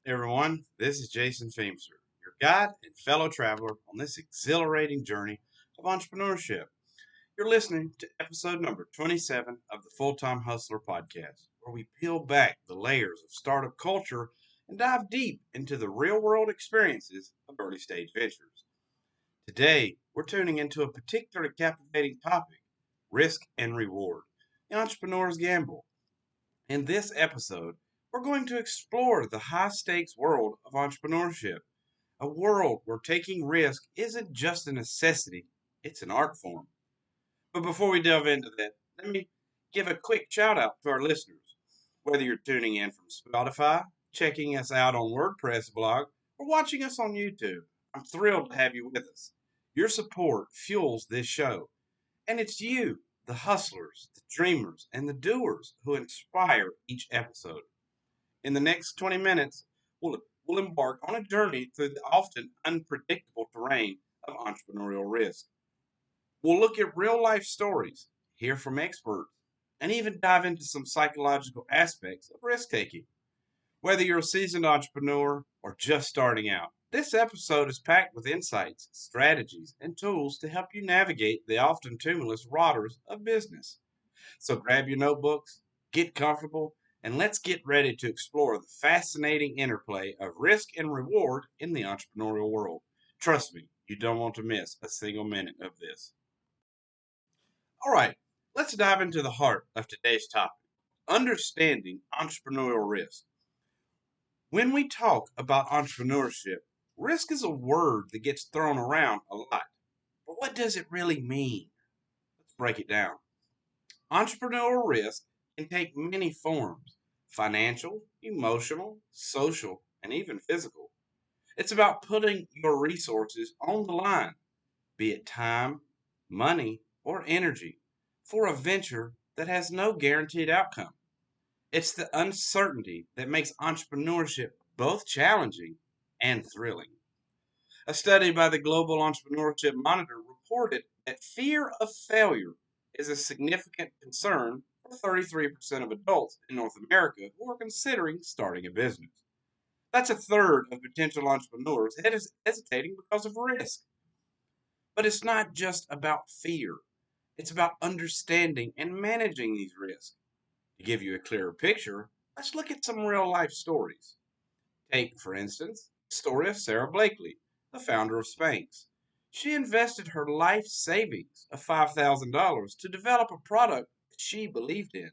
Everyone, this is Jason Feimster, your guide and fellow traveler on this exhilarating journey of entrepreneurship. You're listening to episode number 27 of the Full Time Hustler podcast, where we peel back the layers of startup culture and dive deep into the real world experiences of early stage ventures. Today, we're tuning into a particularly captivating topic: risk and reward, the entrepreneur's gamble. In this episode, we're going to explore the high stakes world of entrepreneurship, a world where taking risk isn't just a necessity, it's an art form. But before we delve into that, let me give a quick shout out to our listeners. Whether you're tuning in from Spotify, checking us out on WordPress blog, or watching us on YouTube, I'm thrilled to have you with us. Your support fuels this show, and it's you, the hustlers, the dreamers, and the doers who inspire each episode. In the next 20 minutes, we'll embark on a journey through the often unpredictable terrain of entrepreneurial risk. We'll look at real life stories, hear from experts, and even dive into some psychological aspects of risk taking. Whether you're a seasoned entrepreneur or just starting out, this episode is packed with insights, strategies, and tools to help you navigate the often tumultuous waters of business. So grab your notebooks, get comfortable, and let's get ready to explore the fascinating interplay of risk and reward in the entrepreneurial world. Trust me, you don't want to miss a single minute of this. All right, let's dive into the heart of today's topic: understanding entrepreneurial risk. When we talk about entrepreneurship, risk is a word that gets thrown around a lot. But what does it really mean? Let's break it down. Entrepreneurial risk can take many forms: financial, emotional, social, and even physical. It's about putting your resources on the line, be it time, money, or energy, for a venture that has no guaranteed outcome. It's the uncertainty that makes entrepreneurship both challenging and thrilling. A study by the Global Entrepreneurship Monitor reported that fear of failure is a significant concern for 33% of adults in North America who are considering starting a business. That's a third of potential entrepreneurs hesitating because of risk. But it's not just about fear, it's about understanding and managing these risks. To give you a clearer picture, let's look at some real life stories. Take, for instance, the story of Sarah Blakely, the founder of Spanx. She invested her life savings of $5,000 to develop a product that she believed in,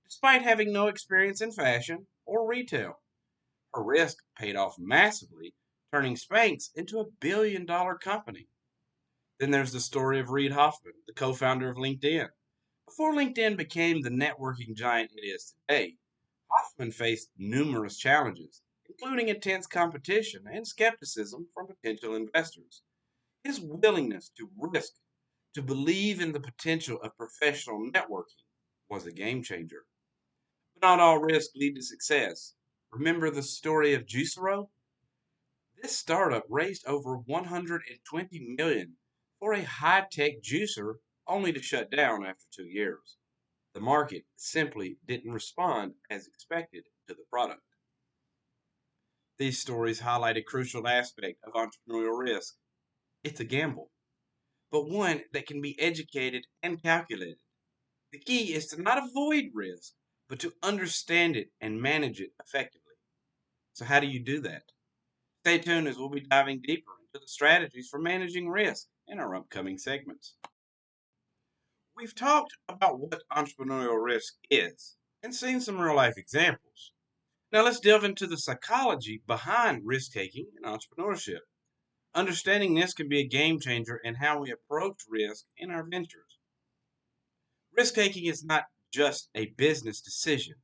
despite having no experience in fashion or retail. Her risk paid off massively, turning Spanx into a $1 billion company. Then there's the story of Reid Hoffman, the co founder of LinkedIn. Before LinkedIn became the networking giant it is today, Hoffman faced numerous challenges, including intense competition and skepticism from potential investors. His willingness to risk, to believe in the potential of professional networking, was a game changer. But not all risks lead to success. Remember the story of Juicero? This startup raised over 120 million for a high-tech juicer only to shut down after 2 years. The market simply didn't respond as expected to the product. These stories highlight a crucial aspect of entrepreneurial risk. It's a gamble, but one that can be educated and calculated. The key is to not avoid risk, but to understand it and manage it effectively. So, how do you do that? Stay tuned as we'll be diving deeper into the strategies for managing risk in our upcoming segments. We've talked about what entrepreneurial risk is and seen some real life examples. Now, let's delve into the psychology behind risk taking and entrepreneurship. Understanding this can be a game changer in how we approach risk in our ventures. Risk taking is not just a business decision,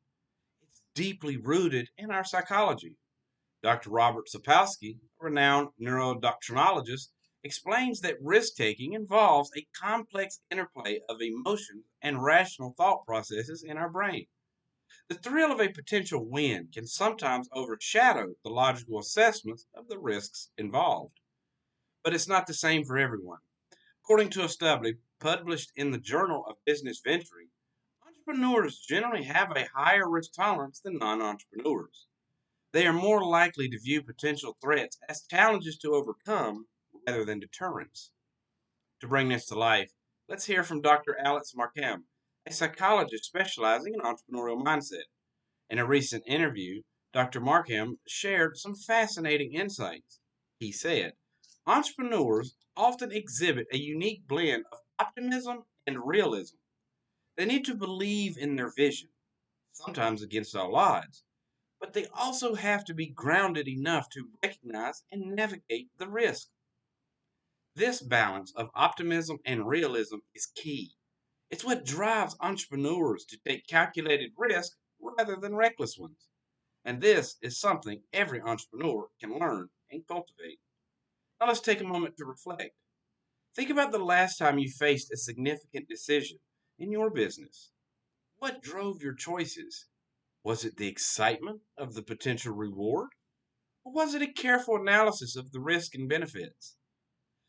it's deeply rooted in our psychology. Dr. Robert Sapolsky, a renowned neuroendocrinologist, explains that risk taking involves a complex interplay of emotions and rational thought processes in our brain. The thrill of a potential win can sometimes overshadow the logical assessments of the risks involved. But it's not the same for everyone. According to a study published in the Journal of Business Venturing, entrepreneurs generally have a higher risk tolerance than non entrepreneurs. They are more likely to view potential threats as challenges to overcome rather than deterrents. To bring this to life, let's hear from Dr. Alex Markham, a psychologist specializing in entrepreneurial mindset. In a recent interview, Dr. Markham shared some fascinating insights. He said, entrepreneurs often exhibit a unique blend of optimism and realism. They need to believe in their vision, sometimes against all odds, but they also have to be grounded enough to recognize and navigate the risk. This balance of optimism and realism is key. It's what drives entrepreneurs to take calculated risks rather than reckless ones. And this is something every entrepreneur can learn and cultivate. Now let's take a moment to reflect. Think about the last time you faced a significant decision in your business. What drove your choices? Was it the excitement of the potential reward? Or was it a careful analysis of the risk and benefits?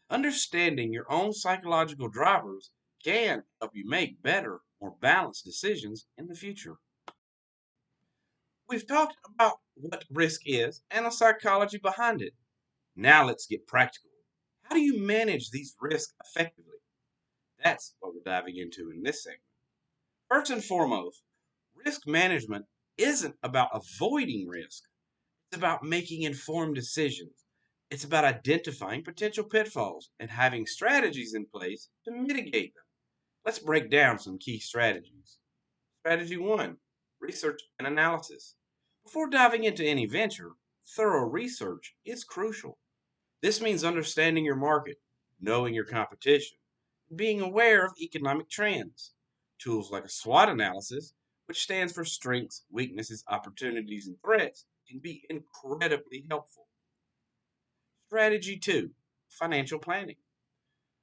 Understanding your own psychological drivers can help you make better, more balanced decisions in the future. We've talked about what risk is and the psychology behind it. Now let's get practical. How do you manage these risks effectively? That's what we're diving into in this segment. First and foremost, risk management isn't about avoiding risk. It's about making informed decisions. It's about identifying potential pitfalls and having strategies in place to mitigate them. Let's break down some key strategies. Strategy one, research and analysis. Before diving into any venture, thorough research is crucial. This means understanding your market, knowing your competition, and being aware of economic trends. Tools like a SWOT analysis, which stands for strengths, weaknesses, opportunities, and threats, can be incredibly helpful. Strategy two, financial planning.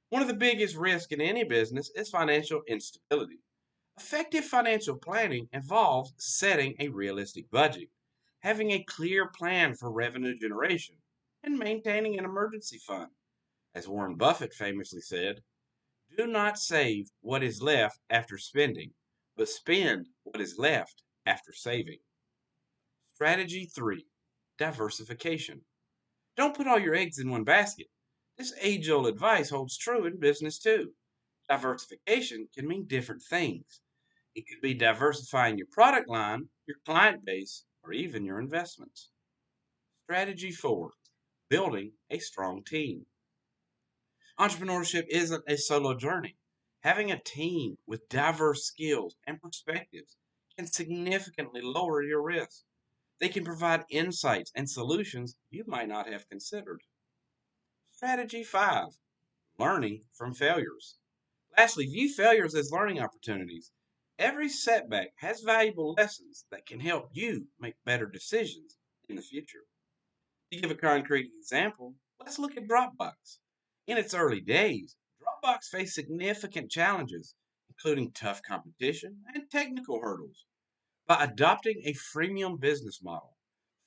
One of the biggest risks in any business is financial instability. Effective financial planning involves setting a realistic budget, having a clear plan for revenue generation, and maintaining an emergency fund. As Warren Buffett famously said, do not save what is left after spending, but spend what is left after saving. Strategy 3, diversification. Don't put all your eggs in one basket. This age old advice holds true in business too. Diversification can mean different things. It could be diversifying your product line, your client base, or even your investments. Strategy 4, building a strong team. Entrepreneurship isn't a solo journey. Having a team with diverse skills and perspectives can significantly lower your risk. They can provide insights and solutions you might not have considered. Strategy 5, learning from failures. Lastly, view failures as learning opportunities. Every setback has valuable lessons that can help you make better decisions in the future. To give a concrete example, let's look at Dropbox. In its early days, Dropbox faced significant challenges, including tough competition and technical hurdles. By adopting a freemium business model,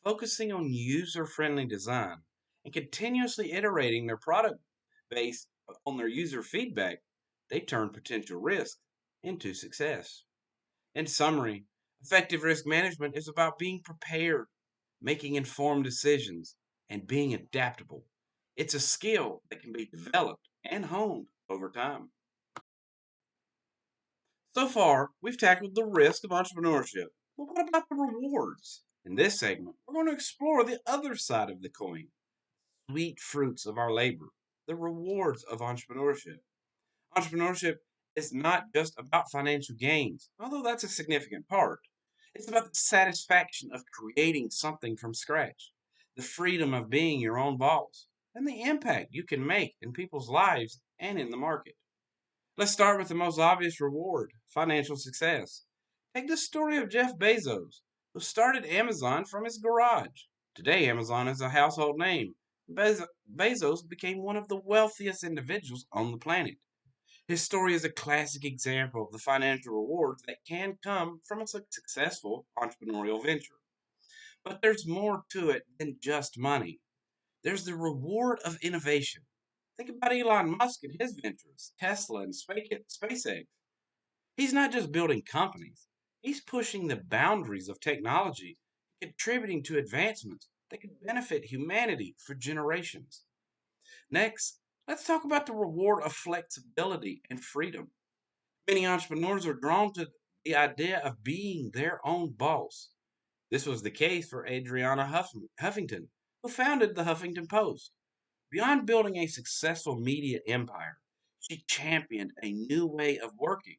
focusing on user friendly design, and continuously iterating their product based on their user feedback, they turned potential risk into success. In summary, effective risk management is about being prepared, making informed decisions, and being adaptable. It's a skill that can be developed and honed over time. So far, we've tackled the risk of entrepreneurship. But what about the rewards? In this segment, we're going to explore the other side of the coin, sweet fruits of our labor, the rewards of entrepreneurship. Entrepreneurship is not just about financial gains, although that's a significant part. It's about the satisfaction of creating something from scratch, the freedom of being your own boss, and the impact you can make in people's lives and in the market. Let's start with the most obvious reward, financial success. Take the story of Jeff Bezos, who started Amazon from his garage. Today, Amazon is a household name. Bezos became one of the wealthiest individuals on the planet. His story is a classic example of the financial rewards that can come from a successful entrepreneurial venture. But there's more to it than just money. There's the reward of innovation. Think about Elon Musk and his ventures, Tesla and SpaceX. He's not just building companies, he's pushing the boundaries of technology, contributing to advancements that could benefit humanity for generations. Next, let's talk about the reward of flexibility and freedom. Many entrepreneurs are drawn to the idea of being their own boss. This was the case for Adriana Huffington, who founded the Huffington Post. Beyond building a successful media empire, she championed a new way of working,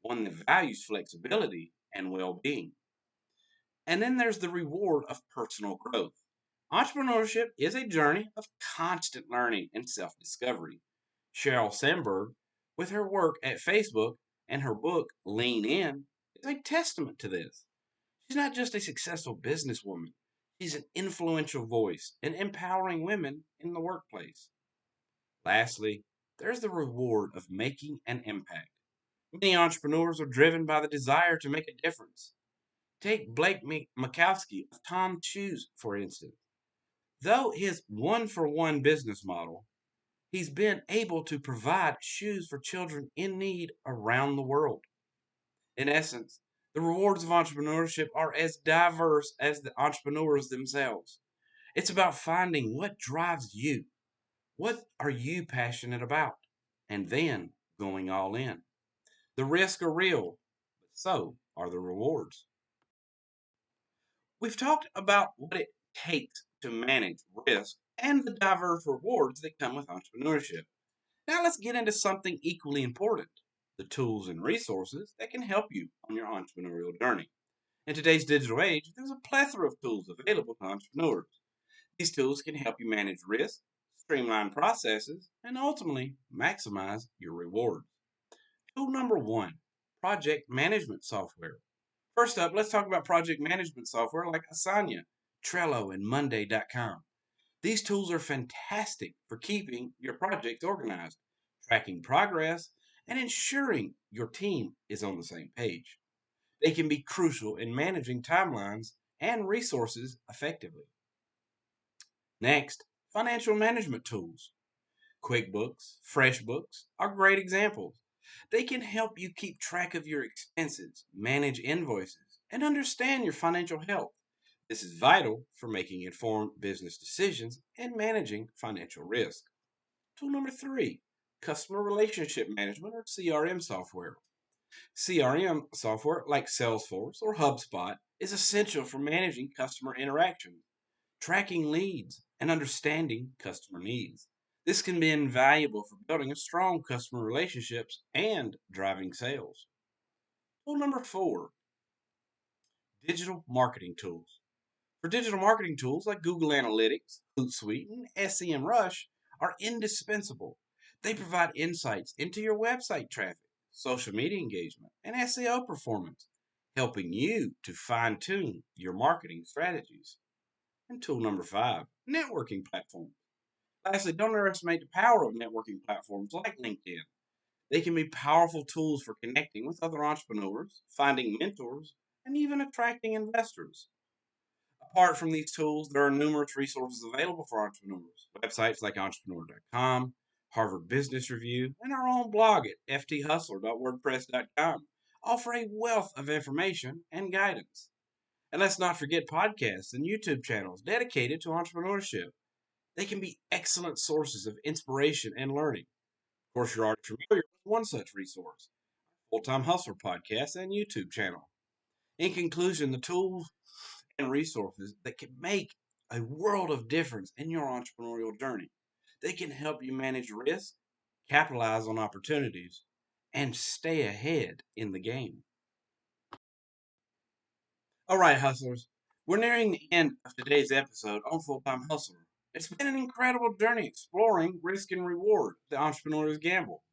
one that values flexibility and well being. And then there's the reward of personal growth. Entrepreneurship is a journey of constant learning and self discovery. Sheryl Sandberg, with her work at Facebook and her book Lean In, is a testament to this. She's not just a successful businesswoman, she's an influential voice in empowering women in the workplace. Lastly, there's the reward of making an impact. Many entrepreneurs are driven by the desire to make a difference. Take Blake Makowski of Tom Shoes, for instance. Though his one for one business model, he's been able to provide shoes for children in need around the world. In essence, the rewards of entrepreneurship are as diverse as the entrepreneurs themselves. It's about finding what drives you. What are you passionate about? And then going all in. The risks are real, but so are the rewards. We've talked about what it takes to manage risk and the diverse rewards that come with entrepreneurship. Now let's get into something equally important, the tools and resources that can help you on your entrepreneurial journey. In today's digital age, there's a plethora of tools available to entrepreneurs. These tools can help you manage risk, streamline processes, and ultimately maximize your rewards. Tool number one, project management software. First up, let's talk about project management software like Asana, Trello, and Monday.com. These tools are fantastic for keeping your projects organized, tracking progress, and ensuring your team is on the same page. They can be crucial in managing timelines and resources effectively. Next, financial management tools. QuickBooks, FreshBooks are great examples. They can help you keep track of your expenses, manage invoices, and understand your financial health. This is vital for making informed business decisions and managing financial risk. Tool number three, customer relationship management or CRM software. CRM software like Salesforce or HubSpot is essential for managing customer interactions, tracking leads, and understanding customer needs. This can be invaluable for building a strong customer relationships and driving sales. Tool number four, digital marketing tools. For digital marketing tools like Google Analytics, Hootsuite, and SEMrush are indispensable. They provide insights into your website traffic, social media engagement, and SEO performance, helping you to fine tune your marketing strategies. And tool number five, networking platforms. Lastly, don't underestimate the power of networking platforms like LinkedIn. They can be powerful tools for connecting with other entrepreneurs, finding mentors, and even attracting investors. Apart from these tools, there are numerous resources available for entrepreneurs. Websites like entrepreneur.com, Harvard Business Review, and our own blog at fthustler.wordpress.com offer a wealth of information and guidance. And let's not forget podcasts and YouTube channels dedicated to entrepreneurship. They can be excellent sources of inspiration and learning. Of course, you're already familiar with one such resource, Full Time Hustler podcast and YouTube channel. In conclusion, the tools and resources that can make a world of difference in your entrepreneurial journey. They can help you manage risk, capitalize on opportunities, and stay ahead in the game. All right, hustlers, we're nearing the end of today's episode on Full Time Hustler. It's been an incredible journey exploring risk and reward, the entrepreneur's gamble.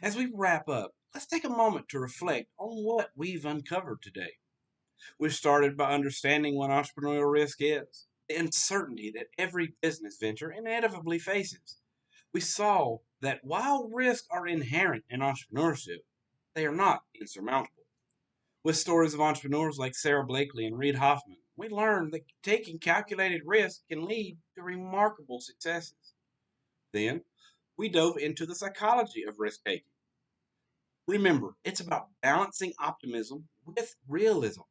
As we wrap up, let's take a moment to reflect on what we've uncovered today. We started by understanding what entrepreneurial risk is, the uncertainty that every business venture inevitably faces. We saw that while risks are inherent in entrepreneurship, they are not insurmountable. With stories of entrepreneurs like Sarah Blakely and Reid Hoffman, we learned that taking calculated risks can lead to remarkable successes. Then, we dove into the psychology of risk taking. Remember, it's about balancing optimism with realism.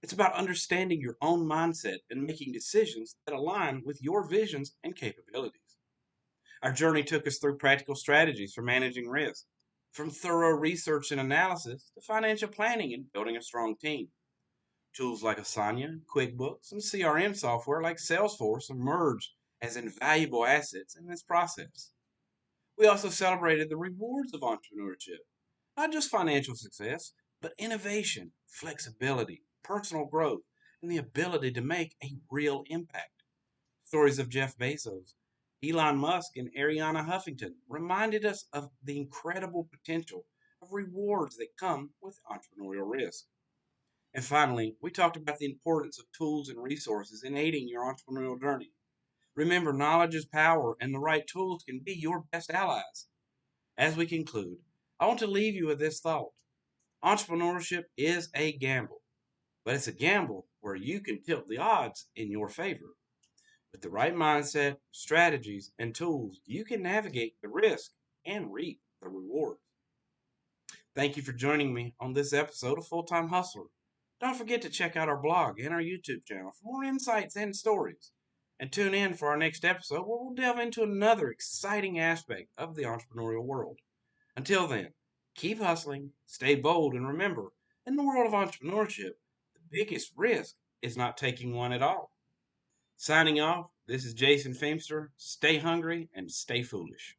It's about understanding your own mindset and making decisions that align with your visions and capabilities. Our journey took us through practical strategies for managing risk, from thorough research and analysis to financial planning and building a strong team. Tools like Asana, QuickBooks, and CRM software like Salesforce emerged as invaluable assets in this process. We also celebrated the rewards of entrepreneurship, not just financial success, but innovation, flexibility, personal growth, and the ability to make a real impact. Stories of Jeff Bezos, Elon Musk, and Ariana Huffington reminded us of the incredible potential of rewards that come with entrepreneurial risk. And finally, we talked about the importance of tools and resources in aiding your entrepreneurial journey. Remember, knowledge is power, and the right tools can be your best allies. As we conclude, I want to leave you with this thought: entrepreneurship is a gamble, but it's a gamble where you can tilt the odds in your favor. With the right mindset, strategies, and tools, you can navigate the risk and reap the reward. Thank you for joining me on this episode of Full Time Hustler. Don't forget to check out our blog and our YouTube channel for more insights and stories. And tune in for our next episode where we'll delve into another exciting aspect of the entrepreneurial world. Until then, keep hustling, stay bold, and remember, in the world of entrepreneurship, the biggest risk is not taking one at all. Signing off, this is Jason Feimster. Stay hungry and stay foolish.